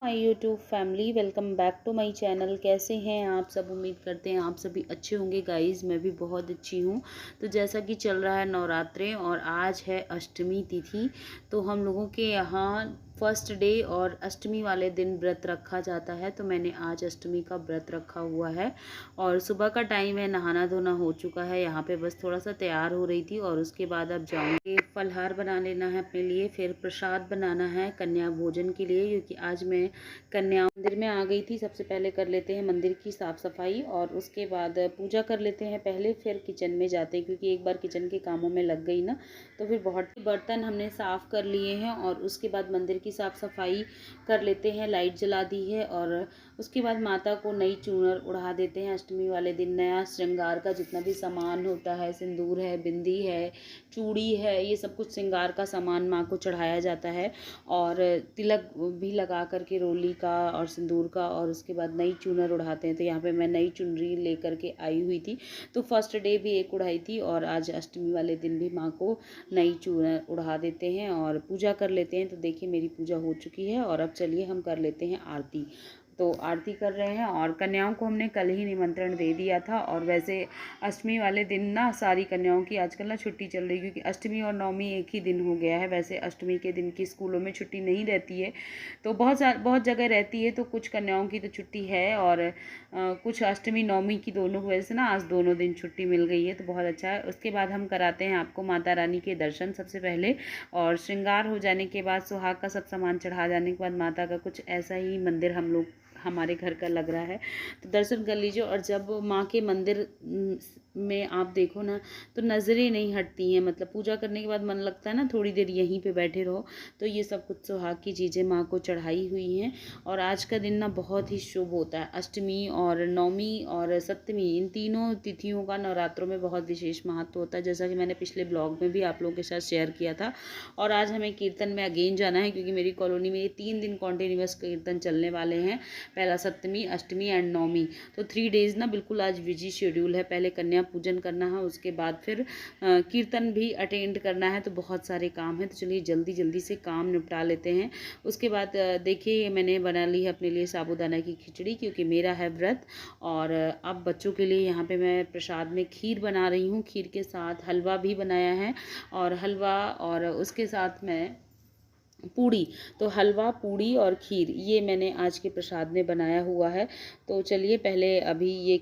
My YouTube family, welcome back to my channel. कैसे हैं आप सब? उम्मीद करते हैं आप सभी अच्छे होंगे। गाइस, मैं भी बहुत अच्छी हूँ। तो जैसा कि चल रहा है नवरात्रे और आज है अष्टमी तिथि, तो हम लोगों के यहाँ फर्स्ट डे और अष्टमी वाले दिन व्रत रखा जाता है। तो मैंने आज अष्टमी का व्रत रखा हुआ है और सुबह का टाइम है, नहाना धोना हो चुका है। यहाँ पे बस थोड़ा सा तैयार हो रही थी और उसके बाद अब जाऊँगी फलहार बना लेना है अपने लिए, फिर प्रसाद बनाना है कन्या भोजन के लिए, क्योंकि आज मैं कन्या मंदिर में आ गई थी। सबसे पहले कर लेते हैं मंदिर की साफ़ सफाई और उसके बाद पूजा कर लेते हैं पहले, फिर किचन में जाते हैं, क्योंकि एक बार किचन के कामों में लग गई ना तो फिर बहुत बर्तन हमने साफ़ कर लिए हैं और उसके बाद मंदिर की साफ़ सफाई कर लेते हैं। लाइट जला दी है और उसके बाद माता को नई चूनर उड़ा देते हैं। अष्टमी वाले दिन नया श्रृंगार का जितना भी सामान होता है, सिंदूर है, बिंदी है, चूड़ी है, ये सब कुछ श्रृंगार का सामान माँ को चढ़ाया जाता है और तिलक भी लगा करके रोली का और सिंदूर का, और उसके बाद नई चूनर उड़ाते हैं। तो यहाँ पे मैं नई चुनरी लेकर के आई हुई थी, तो फर्स्ट डे भी एक उड़ाई थी और आज अष्टमी वाले दिन भी माँ को नई चूनर उड़ा देते हैं और पूजा कर लेते हैं। तो देखिए मेरी पूजा हो चुकी है और अब चलिए हम कर लेते हैं आरती। तो आरती कर रहे हैं और कन्याओं को हमने कल ही निमंत्रण दे दिया था। और वैसे अष्टमी वाले दिन ना सारी कन्याओं की आजकल ना छुट्टी चल रही है, क्योंकि अष्टमी और नवमी एक ही दिन हो गया है। वैसे अष्टमी के दिन की स्कूलों में छुट्टी नहीं रहती है, तो बहुत जगह रहती है, तो कुछ कन्याओं की तो छुट्टी है और कुछ अष्टमी नवमी की दोनों की वजह से ना आज दोनों दिन छुट्टी मिल गई है, तो बहुत अच्छा है। उसके बाद हम कराते हैं आपको माता रानी के दर्शन सबसे पहले, और श्रृंगार हो जाने के बाद सुहाग का सब सामान चढ़ा जाने के बाद माता का कुछ ऐसा ही मंदिर हम लोग हमारे घर का लग रहा है, तो दर्शन कर लीजिए। और जब माँ के मंदिर में आप देखो ना तो नज़रें नहीं हटती हैं, मतलब पूजा करने के बाद मन लगता है ना थोड़ी देर यहीं पे बैठे रहो। तो ये सब कुछ सुहाग की चीज़ें माँ को चढ़ाई हुई हैं। और आज का दिन ना बहुत ही शुभ होता है। अष्टमी और नवमी और सप्तमी, इन तीनों तिथियों का नवरात्रों में बहुत विशेष महत्व होता है, जैसा कि मैंने पिछले ब्लॉग में भी आप लोगों के साथ शेयर किया था। और आज हमें कीर्तन में अगेन जाना है, क्योंकि मेरी कॉलोनी में ये 3 दिन कॉन्टिन्यूस कीर्तन चलने वाले हैं। पहला सप्तमी, अष्टमी एंड नवमी, तो 3 डेज़ ना बिल्कुल आज बिजी शेड्यूल है। पहले कन्या पूजन करना है, उसके बाद फिर कीर्तन भी अटेंड करना है, तो बहुत सारे काम हैं। तो चलिए जल्दी जल्दी से काम निपटा लेते हैं। उसके बाद देखिए मैंने बना ली है अपने लिए साबूदाना की खिचड़ी, क्योंकि मेरा है व्रत। और अब बच्चों के लिए यहाँ पे मैं प्रसाद में खीर बना रही हूँ, खीर के साथ हलवा भी बनाया है, और हलवा और उसके साथ मैं पूड़ी, तो हलवा, पूड़ी और खीर ये मैंने आज के प्रसाद में बनाया हुआ है। तो चलिए पहले अभी ये,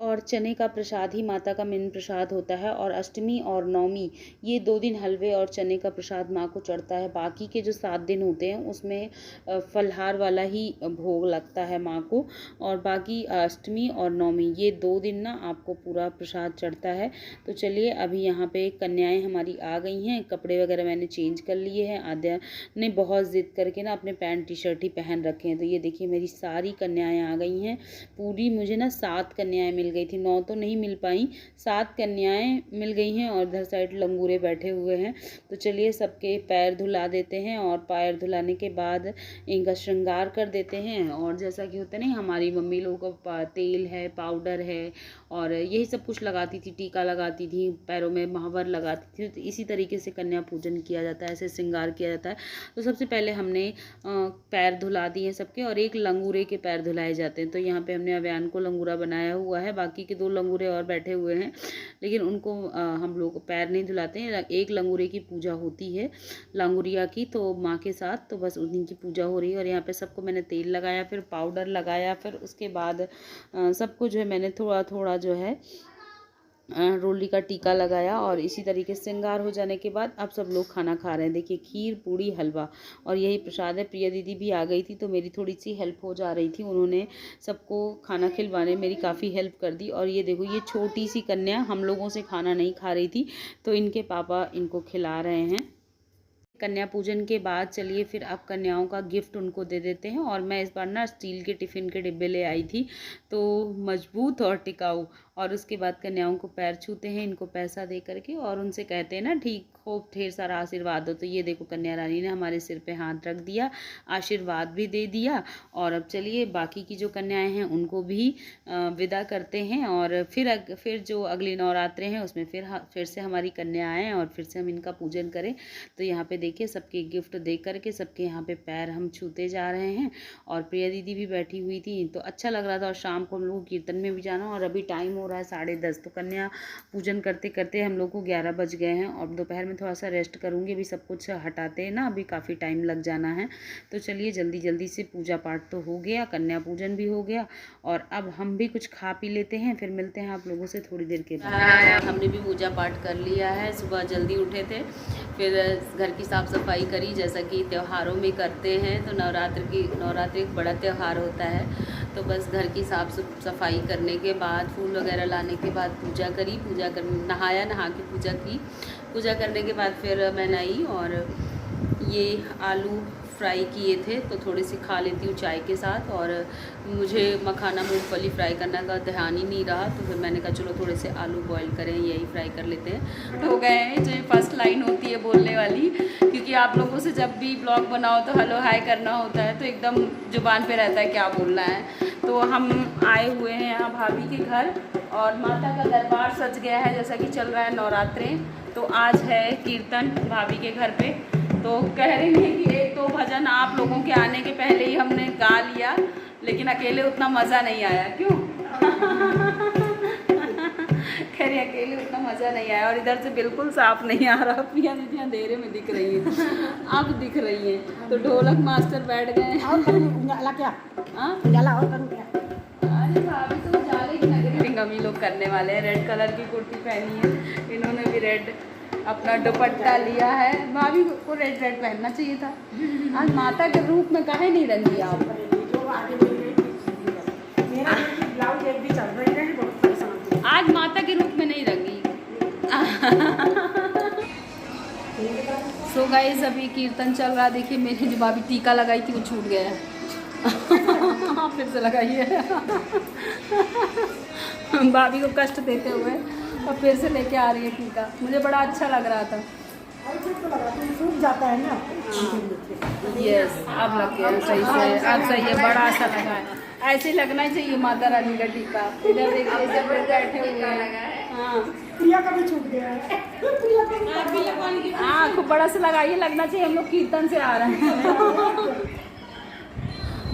और चने का प्रसाद ही माता का मेन प्रसाद होता है। और अष्टमी और नवमी ये 2 दिन हलवे और चने का प्रसाद माँ को चढ़ता है। बाकी के जो 7 दिन होते हैं उसमें फलहार वाला ही भोग लगता है माँ को। और बाकी अष्टमी और नवमी ये 2 दिन ना आपको पूरा प्रसाद चढ़ता है। तो चलिए अभी यहाँ पे कन्याएं हमारी आ गई हैं, कपड़े वगैरह मैंने चेंज कर लिए हैं। आद्या ने बहुत ज़िद करके ना अपने पैंट टी शर्ट ही पहन रखे हैं। तो ये देखिए मेरी सारी कन्याएं आ गई हैं। पूरी मुझे ना 7 कन्याएं मिल गई थी, 9 तो नहीं मिल पाई, 7 कन्याएं मिल गई हैं। और इधर साइड लंगूरे बैठे हुए हैं। तो चलिए सबके पैर धुला देते हैं और पैर धुलाने के बाद इनका श्रृंगार कर देते हैं। और जैसा कि होता है नहीं, हमारी मम्मी लोगों का तेल है, पाउडर है और यही सब कुछ लगाती थी, टीका लगाती थी, पैरों में महावर लगाती थी। तो इसी तरीके से कन्या पूजन किया जाता है, ऐसे श्रृंगार किया जाता है। तो सबसे पहले हमने पैर धुला दिए सबके, और एक लंगूरे के पैर धुलाए जाते हैं। तो यहाँ पे हमने अव्यान को लंगूरा बनाया हुआ है, बाकी के 2 लंगूरे और बैठे हुए हैं, लेकिन उनको हम लोग पैर नहीं धुलाते हैं। एक लंगूरे की पूजा होती है, लंगूरिया की, तो माँ के साथ, तो बस उन्हीं की पूजा हो रही है। और यहाँ पे सबको मैंने तेल लगाया, फिर पाउडर लगाया, फिर उसके बाद सबको जो है मैंने थोड़ा थोड़ा जो है रोली का टीका लगाया। और इसी तरीके से श्रृंगार हो जाने के बाद अब सब लोग खाना खा रहे हैं। देखिए खीर, पूड़ी, हलवा और यही प्रसाद है। प्रिया दीदी भी आ गई थी, तो मेरी थोड़ी सी हेल्प हो जा रही थी, उन्होंने सबको खाना खिलवाने मेरी काफ़ी हेल्प कर दी। और ये देखो ये छोटी सी कन्या हम लोगों से खाना नहीं खा रही थी, तो इनके पापा इनको खिला रहे हैं। कन्या पूजन के बाद चलिए फिर अब कन्याओं का गिफ्ट उनको दे देते हैं। और मैं इस बार ना स्टील के टिफ़िन के डिब्बे ले आई थी, तो मजबूत और टिकाऊ, और उसके बाद कन्याओं को पैर छूते हैं इनको पैसा दे करके, और उनसे कहते हैं ना ठीक खूब ढेर सारा आशीर्वाद हो। तो ये देखो कन्या रानी ने हमारे सिर पे हाथ रख दिया, आशीर्वाद भी दे दिया। और अब चलिए बाकी की जो कन्याएं हैं उनको भी विदा करते हैं, और फिर जो अगले नवरात्रे हैं उसमें फिर से हमारी कन्या आएँ और फिर से हम इनका पूजन करें। तो यहाँ पे देखिए सबके गिफ्ट दे करके सबके यहाँ पे पैर हम छूते जा रहे हैं, और प्रिया दीदी भी बैठी हुई थी तो अच्छा लग रहा था। और शाम को हम लोग को कीर्तन में भी जाना, और अभी टाइम हो रहा है 10:30, तो कन्या पूजन करते करते हम लोग को 11 बज गए हैं। और दोपहर में थोड़ा सा रेस्ट करूँगी, अभी सब कुछ हटाते हैं ना, अभी काफ़ी टाइम लग जाना है। तो चलिए जल्दी जल्दी से पूजा पाठ तो हो गया, कन्या पूजन भी हो गया, और अब हम भी कुछ खा पी लेते हैं, फिर मिलते हैं आप लोगों से थोड़ी देर के बाद। हमने भी पूजा पाठ कर लिया है, सुबह जल्दी उठे थे, फिर घर की साफ़ सफाई करी जैसा कि त्योहारों में करते हैं। तो नवरात्रि एक बड़ा त्यौहार होता है, तो बस घर की साफ़ सफाई करने के बाद फूल वगैरह लाने के बाद पूजा करी, नहाया, नहा के पूजा की। पूजा करने के बाद फिर मैं नहाई, और ये आलू फ्राई किए थे तो थोड़ी सी खा लेती हूँ चाय के साथ। और मुझे मखाना मूंगफली फ्राई करने का ध्यान ही नहीं रहा, तो फिर मैंने कहा चलो थोड़े से आलू बॉईल करें, यही फ्राई कर लेते हैं। हो गए हैं, जो फर्स्ट लाइन होती है बोलने वाली, क्योंकि आप लोगों से जब भी ब्लॉग बनाओ तो हेलो हाय करना होता है, तो एकदम जुबान पे रहता है क्या बोलना है। तो हम आए हुए हैं यहाँ भाभी के घर, और माता का दरबार सज गया है, जैसा कि चल रहा है नवरात्रे। तो आज है कीर्तन भाभी के घर पे, तो कह रही हैं कि एक दो भजन आप लोगों के आने के पहले ही हमने गा लिया, लेकिन अकेले उतना मज़ा नहीं आया। क्यों? कह रही अकेले उतना मज़ा नहीं आया, और इधर से बिल्कुल साफ नहीं आ रहा। प्रिया दीदी अंधेरे में दिख रही है, अब दिख रही है। तो ढोलक मास्टर बैठ गए हैं। अरे भाभी तो उजाले की लग रही, हम ही लोग करने वाले हैं। रेड कलर की कुर्ती पहनी है, इन्होंने भी रेड अपना दुपट्टा लिया है। भाभी को रेड पहनना चाहिए था। आज माता के रूप में काहे नहीं रंगी आप? आज माता के रूप में नहीं रंगी। सो गाइस अभी कीर्तन चल रहा है। देखिए मेरी जो भाभी टीका लगाई थी वो छूट गया है। फिर से लगाइए। भाभी को कष्ट देते हुए और फिर से लेके आ रही है टीका। मुझे बड़ा अच्छा लग रहा था। सूख जाता है ना। यस अब लग गया सही से, अब सही है, बड़ा अच्छा लगा है। ऐसे ही लगना ही चाहिए माता रानी का टीका। इधर देखिए सब लोग बैठे हुए हैं। हाँ प्रिया का भी छूट गया है। हाँ खूब बड़ा सा लगाइए, लगना चाहिए हम लोग कीर्तन से आ रहे हैं।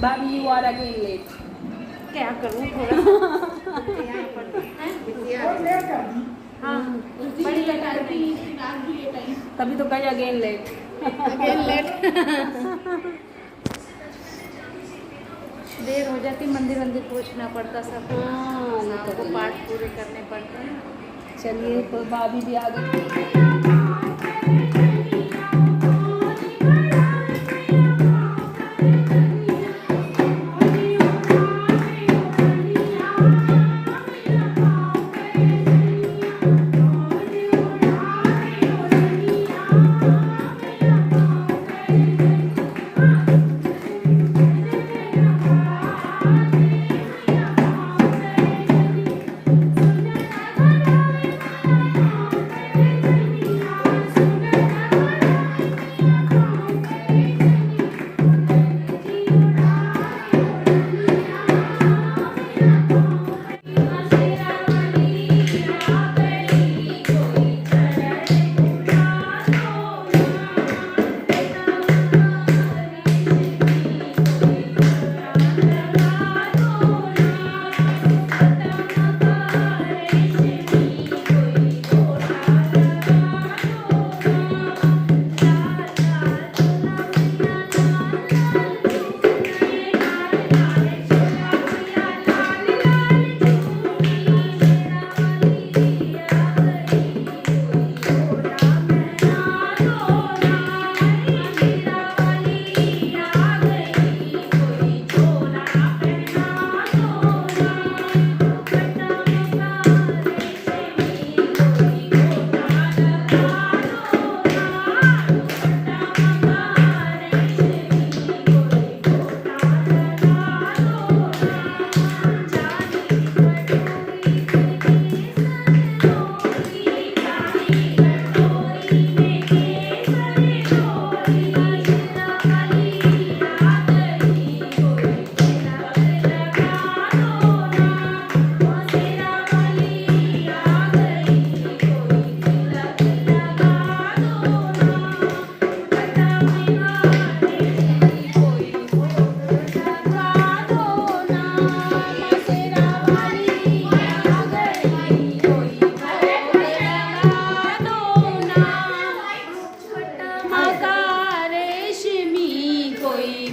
भाभी यू आर अगेन लेट। क्या करूँ थोड़ा तभी तो कहीं अगेन लेट। देर हो जाती, मंदिर पहुंचना पड़ता सब। सबको पाठ पूरे करने पड़ते हैं। चलिए तो भाभी भी आ गई।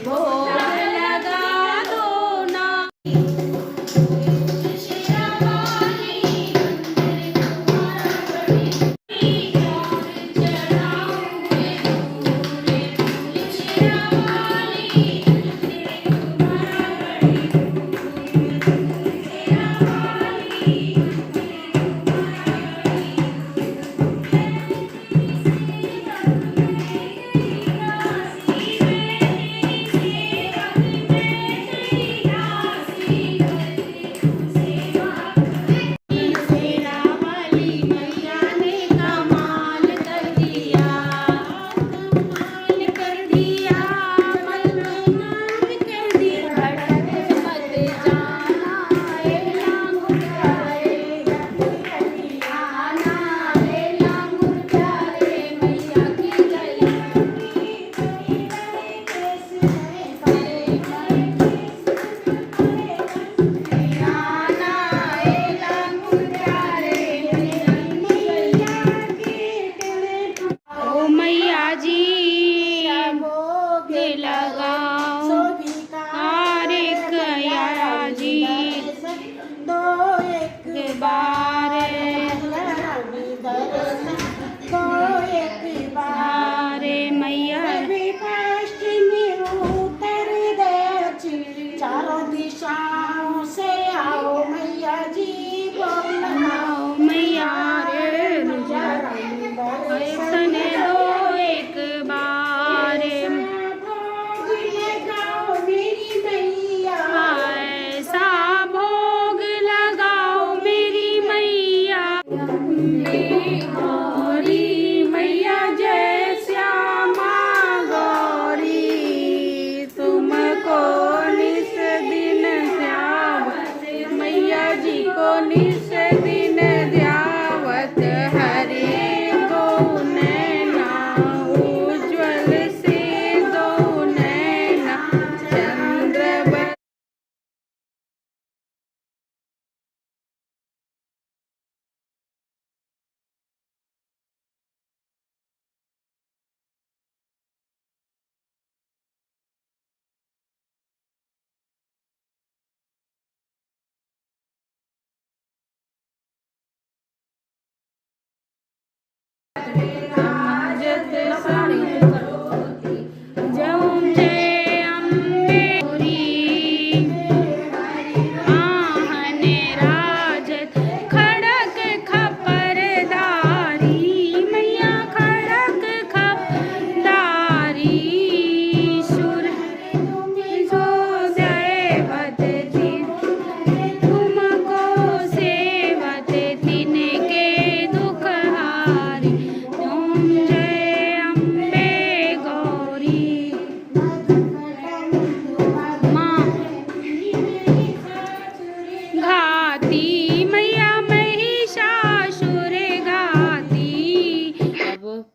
भोग लगा दो ना।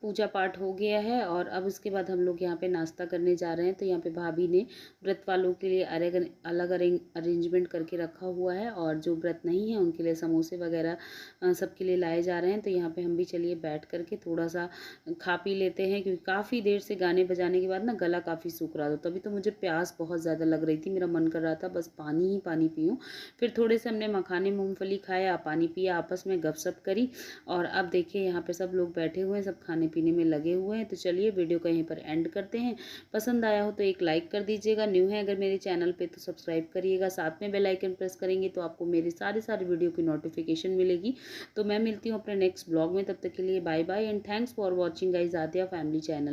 पूजा पाठ हो गया है और अब उसके बाद हम लोग यहाँ पे नाश्ता करने जा रहे हैं। तो यहाँ पे भाभी ने व्रत वालों के लिए अलग अरेंजमेंट करके रखा हुआ है और जो व्रत नहीं है उनके लिए समोसे वगैरह सबके लिए लाए जा रहे हैं। तो यहाँ पे हम भी चलिए बैठ करके थोड़ा सा खा पी लेते हैं, क्योंकि काफ़ी देर से गाने बजाने के बाद ना गला काफ़ी सूख रहा था। तभी तो मुझे प्यास बहुत ज़्यादा लग रही थी, मेरा मन कर रहा था बस पानी ही पानी पीऊँ। फिर थोड़े से हमने मखाने मूँगफली खाया, पानी पिया, आपस में गपशप करी और अब देखिए यहाँ पे सब लोग बैठे हुए हैं, सब खाने पीने में लगे हुए हैं। तो चलिए वीडियो को यहीं पर एंड करते हैं। पसंद आया हो तो एक लाइक कर दीजिएगा, न्यू है अगर मेरे चैनल पे तो सब्सक्राइब करिएगा, साथ में बेल आइकन प्रेस करेंगे तो आपको मेरी सारी वीडियो की नोटिफिकेशन मिलेगी। तो मैं मिलती हूँ अपने नेक्स्ट ब्लॉग में, तब तक के लिए bye bye and thanks for watching guys Aadya family channel.